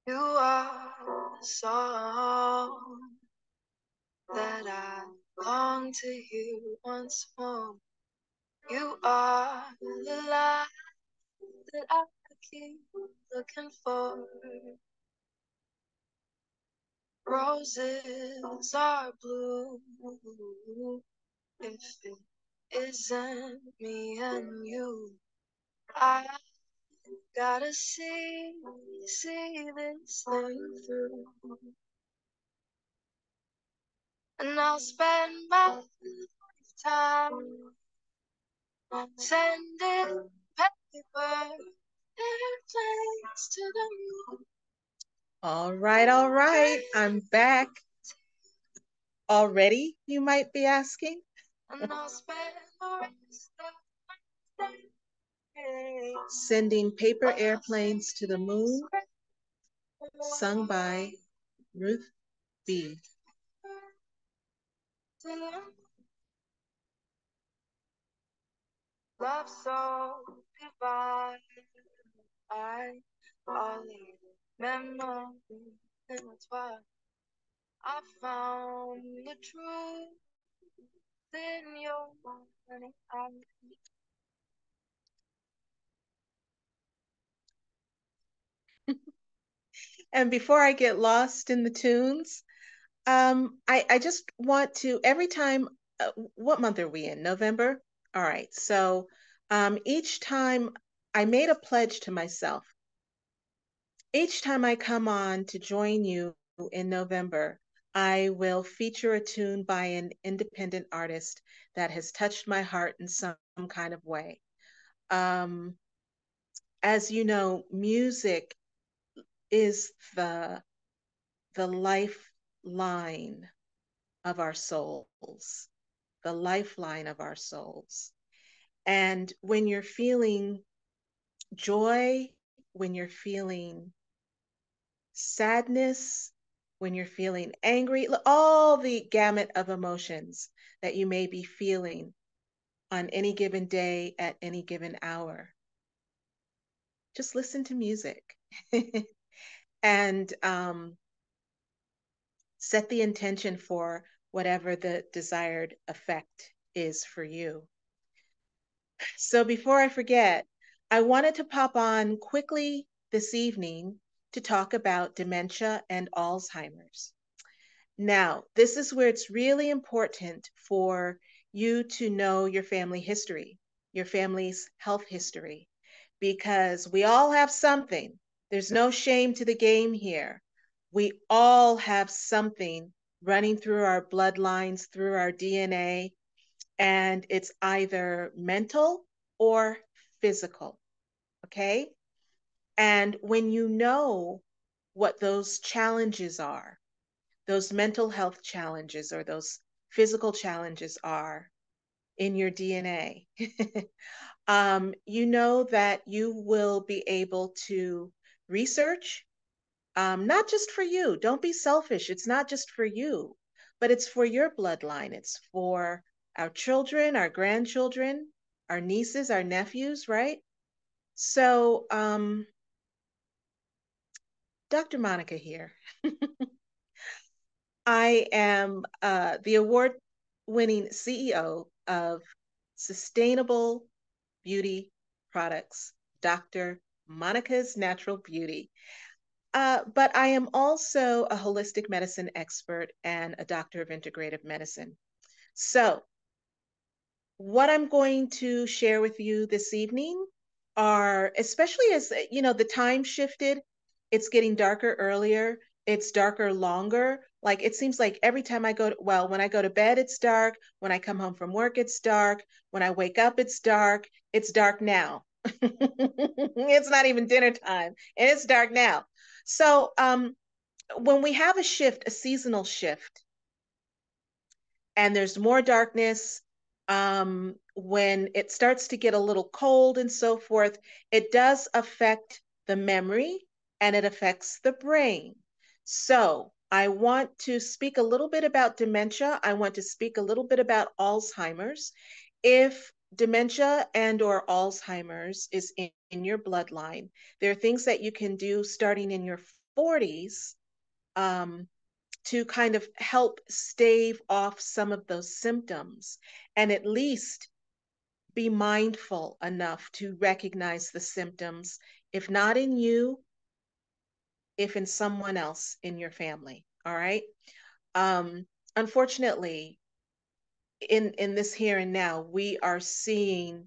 You are the song that I long to hear once more. You are the light that I keep looking for. Roses are blue if it isn't me and you. I gotta see this thing through. And I'll spend my lifetime sending paper airplanes to the moon. All right. I'm back. Already, you might be asking? And I'll spend the rest of my days Sending paper airplanes to the moon, sung by Ruth B. Love so divine, all these memories intertwined. I found the truth in your morning eyes. And before I get lost in the tunes, I just want to, every time, what month are we in? November? All right. So each time I made a pledge to myself, each time I come on to join you in November, I will feature a tune by an independent artist that has touched my heart in some kind of way. Um, as you know, music is the lifeline of our souls, the lifeline of our souls. And when you're feeling joy, when you're feeling sadness, when you're feeling angry, all the gamut of emotions that you may be feeling on any given day at any given hour, just listen to music and set the intention for whatever the desired effect is for you. So before I forget, I wanted to pop on quickly this evening to talk about dementia and Alzheimer's. Now, this is where it's really important for you to know your family history, your family's health history, because we all have something. There's no shame to the game here. We all have something running through our bloodlines, through our DNA, and it's either mental or physical. Okay. And when you know what those challenges are, those mental health challenges or those physical challenges are in your DNA, you know that you will be able to research, not just for you. Don't be selfish. It's not just for you, but it's for your bloodline. It's for our children, our grandchildren, our nieces, our nephews, right? So, Dr. Monica here. I am the award winning CEO of Sustainable Beauty Products, Dr. Monica's Natural Beauty. But I am also a holistic medicine expert and a doctor of integrative medicine. So, what I'm going to share with you this evening are, especially as you know, the time shifted, it's getting darker earlier, it's darker longer. Like it seems like every time I go to, well, when I go to bed, it's dark. When I come home from work, it's dark. When I wake up, it's dark. It's dark now. It's not even dinner time, and it's dark now. So, when we have a shift, a seasonal shift, and there's more darkness, when it starts to get a little cold and so forth, it does affect the memory and it affects the brain. So I want to speak a little bit about dementia. I want to speak a little bit about Alzheimer's. If dementia and or Alzheimer's is in your bloodline, there are things that you can do starting in your 40s to kind of help stave off some of those symptoms and at least be mindful enough to recognize the symptoms, if not in you, if in someone else in your family. All right. Unfortunately, in this here and now, we are seeing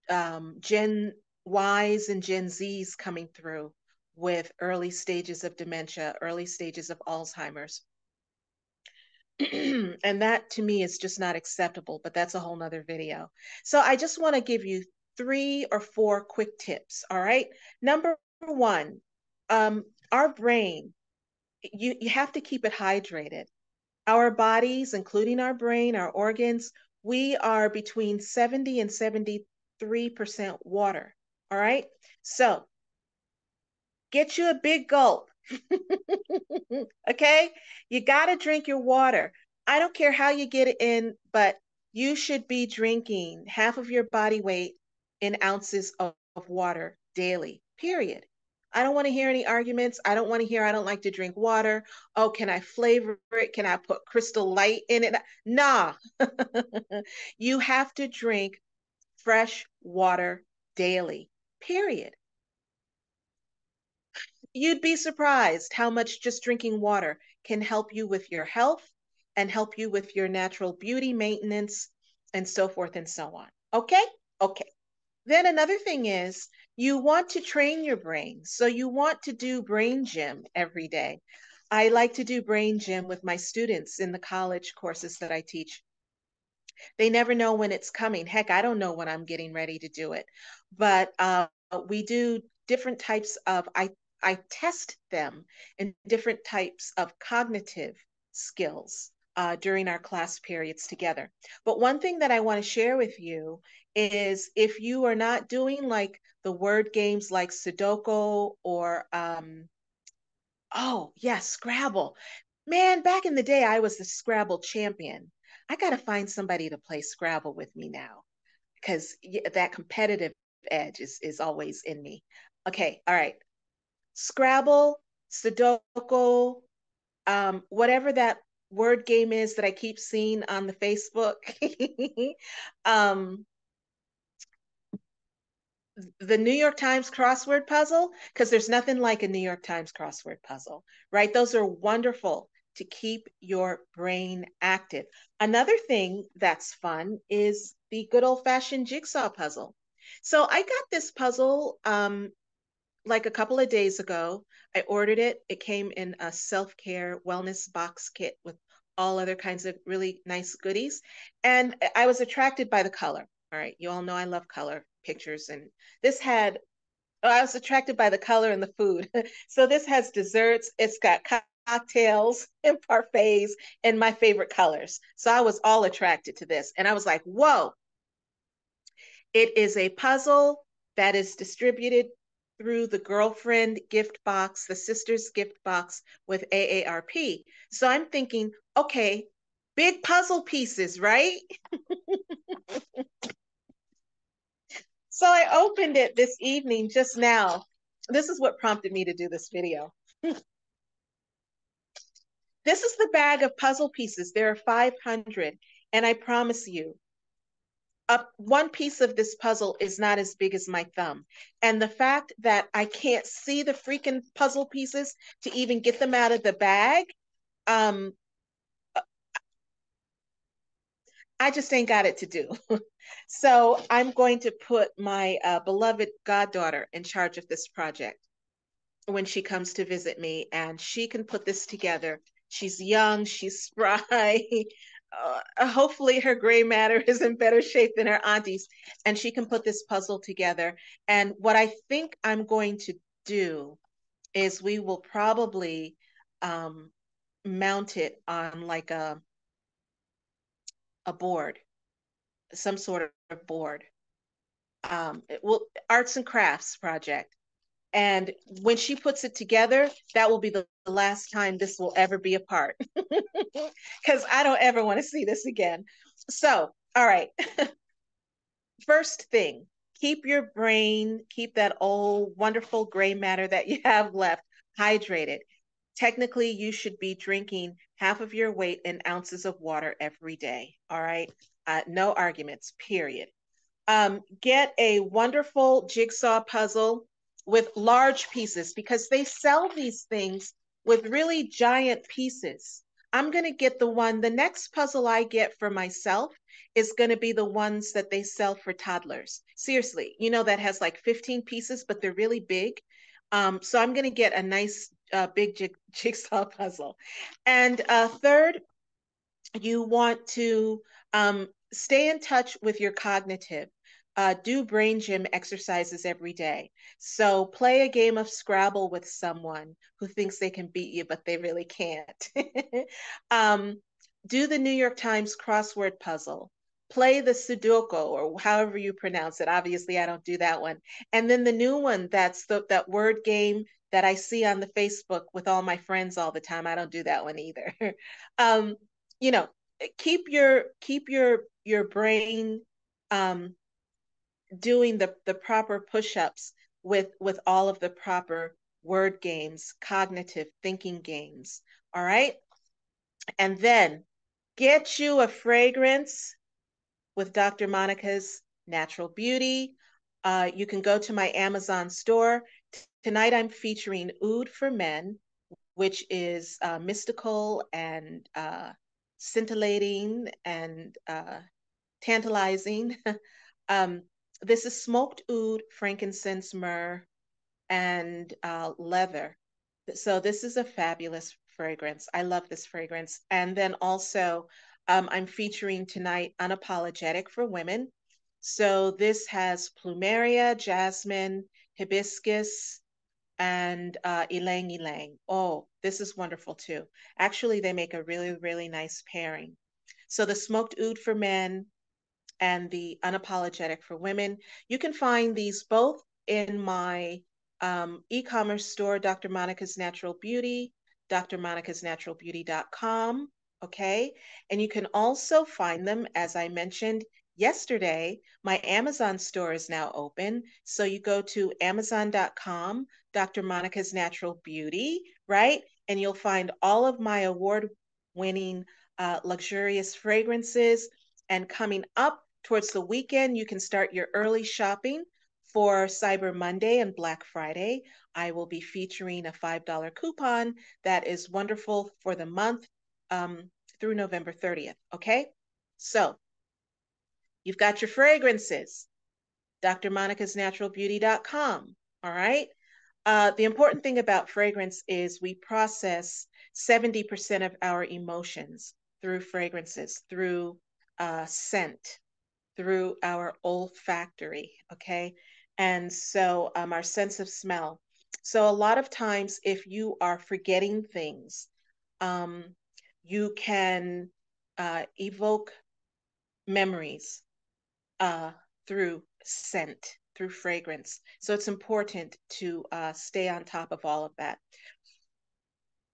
Gen Ys and Gen Zs coming through with early stages of dementia, early stages of Alzheimer's. And that to me is just not acceptable, but that's a whole nother video. So I just want to give you 3 or 4 quick tips. All right. Number 1, our brain, you have to keep it hydrated. Our bodies, including our brain, our organs, we are between 70 and 73% water. All right. So get you a big gulp. Okay? You got to drink your water. I don't care how you get it in, but you should be drinking half of your body weight in ounces of water daily, period. I don't want to hear any arguments. I don't want to hear, I don't like to drink water. Oh, can I flavor it? Can I put Crystal Light in it? Nah. You have to drink fresh water daily, period. You'd be surprised how much just drinking water can help you with your health and help you with your natural beauty maintenance and so forth and so on. Okay? Okay. Then another thing is you want to train your brain. So you want to do brain gym every day. I like to do brain gym with my students in the college courses that I teach. They never know when it's coming. Heck, I don't know when I'm getting ready to do it. But we do different types of, I test them in different types of cognitive skills during our class periods together. But one thing that I want to share with you is if you are not doing like the word games like Sudoku or, oh, yes, Scrabble. Man, back in the day, I was the Scrabble champion. I got to find somebody to play Scrabble with me now because that competitive edge is always in me. Okay, all right. Scrabble, Sudoku, whatever that word game is that I keep seeing on the Facebook. um, the New York Times crossword puzzle, because there's nothing like a New York Times crossword puzzle, right? Those are wonderful to keep your brain active. Another thing that's fun is the good old fashioned jigsaw puzzle. So I got this puzzle like a couple of days ago. I ordered it. It came in a self-care wellness box kit with all other kinds of really nice goodies. And I was attracted by the color. All right, you all know I love color pictures. And this had, oh, I was attracted by the color and the food. So this has desserts, it's got cocktails and parfaits and my favorite colors. So I was all attracted to this. And I was like, whoa, it is a puzzle that is distributed through the girlfriend gift box, the sister's gift box with AARP. So I'm thinking, okay, big puzzle pieces, right? So I opened it this evening just now. This is what prompted me to do this video. This is the bag of puzzle pieces. There are 500. And I promise you, one piece of this puzzle is not as big as my thumb. And the fact that I can't see the freaking puzzle pieces to even get them out of the bag, I just ain't got it to do. So I'm going to put my beloved goddaughter in charge of this project when she comes to visit me, and she can put this together. She's young, she's spry. Hopefully her gray matter is in better shape than her auntie's, and she can put this puzzle together. And what I think I'm going to do is we will probably mount it on like a board, some sort of board. It will arts and crafts project. And when she puts it together, that will be the last time this will ever be apart because I don't ever want to see this again. So, all right. First thing, keep your brain, keep that old wonderful gray matter that you have left hydrated. technically you should be drinking half of your weight in ounces of water every day. All right. No arguments, period. Get a wonderful jigsaw puzzle with large pieces because they sell these things with really giant pieces. I'm going to get the next puzzle I get for myself is going to be the ones that they sell for toddlers. Seriously, that has like 15 pieces, but they're really big. So I'm going to get a nice big jigsaw puzzle. And third, you want to stay in touch with your cognitive. Do brain gym exercises every day. So play a game of Scrabble with someone who thinks they can beat you, but they really can't. um, do the New York Times crossword puzzle. Play the Sudoku or however you pronounce it. Obviously, I don't do that one. And then the new one, that's that word game that I see on the Facebook with all my friends all the time. I don't do that one either. um, you know, keep your brain doing the proper push-ups with all of the proper word games, cognitive thinking games. All right. And then get you a fragrance with Dr. Monica's Natural Beauty. You can go to my Amazon store. Tonight I'm featuring Oud for Men, which is mystical and scintillating and tantalizing. um, this is smoked oud, frankincense, myrrh, and leather. So this is a fabulous fragrance. I love this fragrance. And then also, I'm featuring tonight Unapologetic for Women. So this has plumeria, jasmine, hibiscus, and ylang ylang. Oh, this is wonderful too. Actually, they make a really, really nice pairing. So the smoked oud for men and the unapologetic for women. You can find these both in my e-commerce store, Dr. Monica's Natural Beauty, drmonicasnaturalbeauty.com. Okay. And you can also find them, as I mentioned yesterday, my Amazon store is now open. So you go to amazon.com, Dr. Monica's Natural Beauty, right? And you'll find all of my award-winning luxurious fragrances. And coming up towards the weekend, you can start your early shopping for Cyber Monday and Black Friday. I will be featuring a $5 coupon that is wonderful for the month through November 30th. Okay, so you've got your fragrances, drmonicasnaturalbeauty.com. All right. The important thing about fragrance is we process 70% of our emotions through fragrances, through scent, through our olfactory, okay? And so our sense of smell. So a lot of times if you are forgetting things, you can evoke memories uh, through scent, through fragrance. So it's important to stay on top of all of that.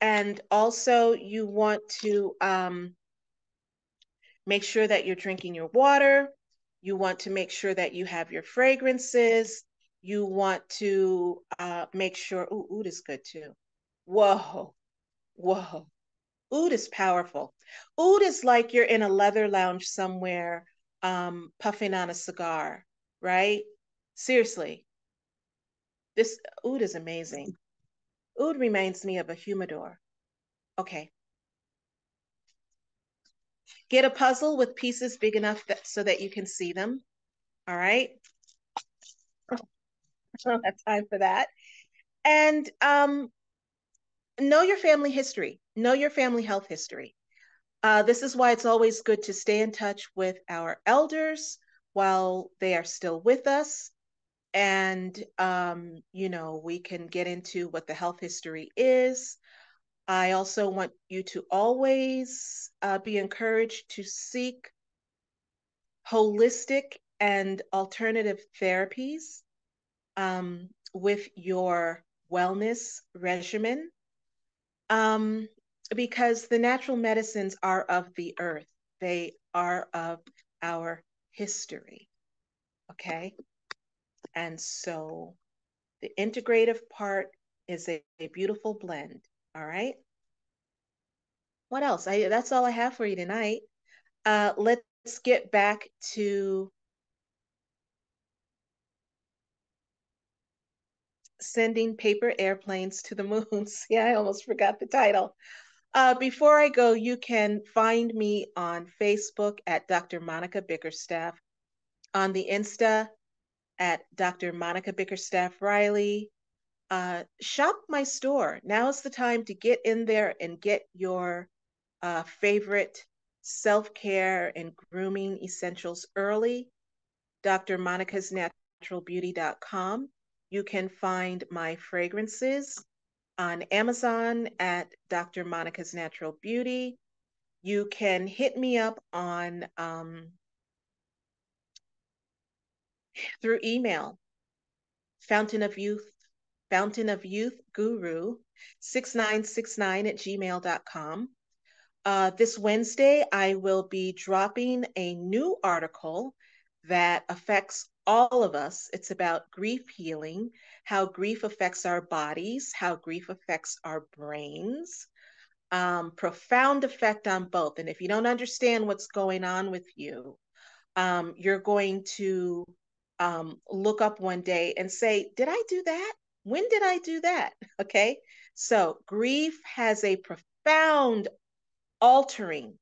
And also you want to make sure that you're drinking your water. You want to make sure that you have your fragrances. You want to make sure, ooh, oud is good too. Whoa, whoa. Oud is powerful. Oud is like you're in a leather lounge somewhere puffing on a cigar, right? Seriously, this oud is amazing. Oud reminds me of a humidor. Okay. Get a puzzle with pieces big enough so that you can see them. All right. I don't have time for that. And know your family history. Know your family health history. This is why it's always good to stay in touch with our elders while they are still with us. And, we can get into what the health history is. I also want you to always be encouraged to seek holistic and alternative therapies with your wellness regimen, because the natural medicines are of the earth. They are of our history. Okay. And so the integrative part is a beautiful blend. All right. What else? That's all I have for you tonight. Let's get back to sending paper airplanes to the moon. See, I almost forgot the title. Before I go, you can find me on Facebook at Dr. Monica Bickerstaff, on the Insta at Dr. Monica Bickerstaff Riley. Shop my store. Now is the time to get in there and get your favorite self-care and grooming essentials early. drmonicasnaturalbeauty.com. You can find my fragrances on Amazon at Dr. Monica's Natural Beauty. You can hit me up on through email, Fountain of Youth, Fountain of Youth Guru 6969 at gmail.com. This Wednesday, I will be dropping a new article that affects all of us. It's about grief healing, how grief affects our bodies, how grief affects our brains. Profound effect on both. And if you don't understand what's going on with you, you're going to look up one day and say, did I do that? When did I do that? Okay. So grief has a profound altering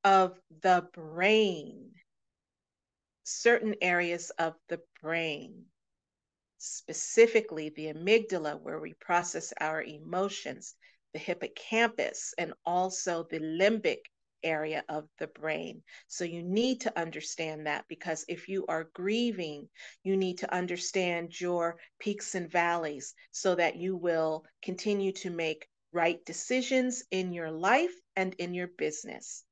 of the brain, certain areas of the brain, specifically the amygdala, where we process our emotions, the hippocampus, and also the limbic area of the brain. So you need to understand that, because if you are grieving, you need to understand your peaks and valleys so that you will continue to make right decisions in your life and in your business.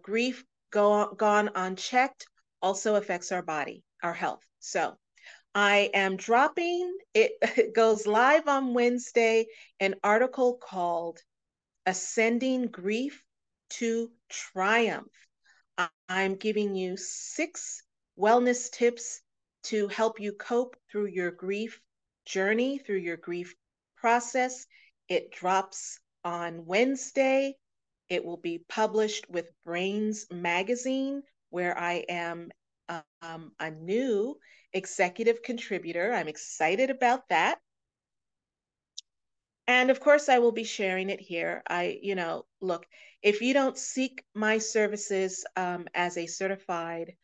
Grief gone unchecked also affects our body, our health. So I am dropping, it goes live on Wednesday, an article called Ascending Grief to Triumph. I'm giving you 6 wellness tips to help you cope through your grief journey, through your grief process. It drops on Wednesday. It will be published with Brains Magazine, where I am a new executive contributor. I'm excited about that. And of course, I will be sharing it here. Look, if you don't seek my services as a certified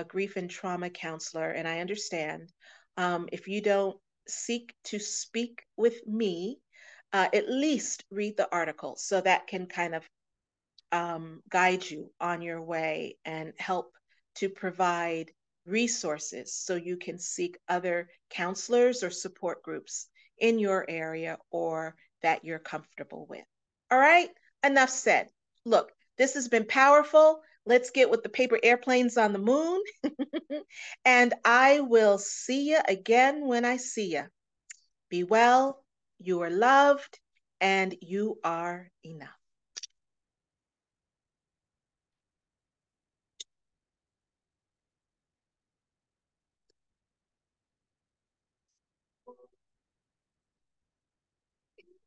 grief and trauma counselor, and I understand, if you don't seek to speak with me, at least read the article so that can kind of guide you on your way and help to provide resources so you can seek other counselors or support groups in your area or that you're comfortable with. All right, enough said. Look, this has been powerful. Let's get with the paper airplanes on the moon. And I will see you again when I see you. Be well, you are loved, and you are enough.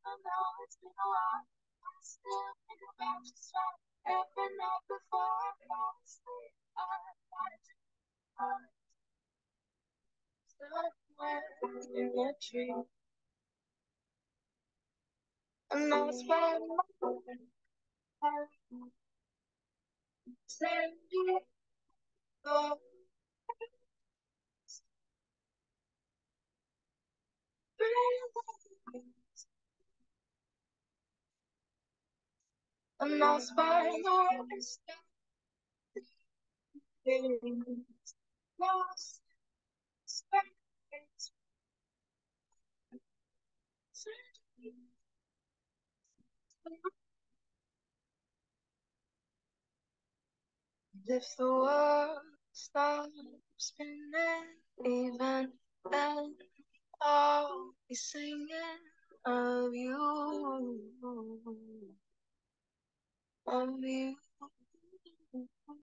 I know it's been a while. I still think about you so every night before I fall asleep. I wanted to somewhere in a tree. And that's why I send you go. And that's why the rest of things lost space. If the world stops spinning, even then I'll be singing of you, of you.